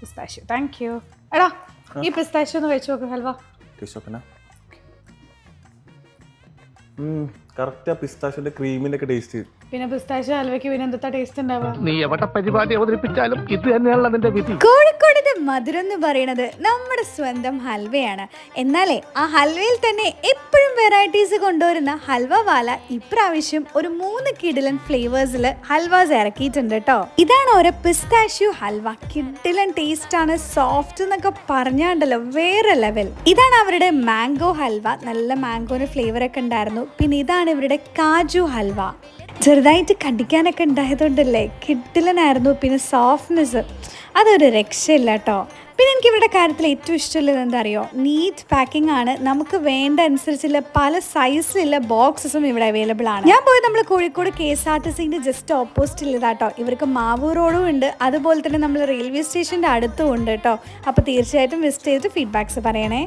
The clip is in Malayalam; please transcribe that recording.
പിസ്താഷ്യോ. Thank you. എടാ ഈ പിസ്താഷ്യോ ഒന്ന് കഴിച്ചു നോക്ക് ഹൽവ. കറക്റ്റ് ആ പിസ്താഷ്യോന്റെ ക്രീമിന്റെ ഒക്കെ ടേസ്റ്റ്. പിന്നെ പിസ്താഷ്യോ ഹൽവയ്ക്ക് പിന്നെ എന്താ ടേസ്റ്റ് ഉണ്ടാവുക? നീ എവിടെ പരിപാടി അവതരിപ്പിച്ചാലും ഇത് തന്നെയാണല്ലോ നിന്റെ വിധി. കോഴിക്കോടിന്റെ മധുരം എന്ന് പറയുന്നത് നമ്മുടെ സ്വന്തം ഹൽവയാണ്. എന്നാലേ ആ ഹൽവയിൽ തന്നെ എപ്പോഴും വെറൈറ്റീസ് കൊണ്ടുവരുന്ന ഹൽവവാല ഇപ്രാവശ്യം ഒരു 3 കിടിലൻ ഫ്ലേവേഴ്സിൽ ഹൽവാസ് ഇറക്കിയിട്ടുണ്ട് കേട്ടോ. ഇതാണ് ഓരോ പിസ്താഷ്യോ ഹൽവ. കിടിലൻ ടേസ്റ്റ് ആണ്, സോഫ്റ്റ് എന്നൊക്കെ പറഞ്ഞാണ്ടല്ലോ വേറെ ലെവൽ. ഇതാണ് അവരുടെ മാംഗോ ഹൽവ, നല്ല മാംഗോന് ഫ്ലേവർ ഒക്കെ ഉണ്ടായിരുന്നു. പിന്നെ ഇതാണ് ഇവരുടെ കാജു ഹൽവ, ചെറുതായിട്ട് കടിക്കാനൊക്കെ ഉണ്ടായതുകൊണ്ടല്ലേ കിടിലനായിരുന്നു. പിന്നെ സോഫ്റ്റ്നെസ് അതൊരു രക്ഷയില്ല കേട്ടോ. പിന്നെ എനിക്ക് ഇവരുടെ കാര്യത്തിൽ ഏറ്റവും ഇഷ്ടമുള്ളത് എന്താ അറിയോ, നീറ്റ് പാക്കിംഗ് ആണ്. നമുക്ക് വേണ്ട അനുസരിച്ചുള്ള പല സൈസിലുള്ള ബോക്സസും ഇവിടെ അവൈലബിൾ ആണ്. ഞാൻ പോയി നമ്മൾ കോഴിക്കോട് KSRTCന്റെ ജസ്റ്റ് ഓപ്പോസിറ്റ് ഉള്ളതാട്ടോ. ഇവർക്ക് മാവൂർ റോഡും ഉണ്ട്, അതുപോലെ തന്നെ നമ്മൾ റെയിൽവേ സ്റ്റേഷൻ്റെ അടുത്തും ഉണ്ട് കേട്ടോ. അപ്പോൾ തീർച്ചയായിട്ടും വിസിറ്റ് ചെയ്തിട്ട് ഫീഡ്ബാക്സ് പറയണേ.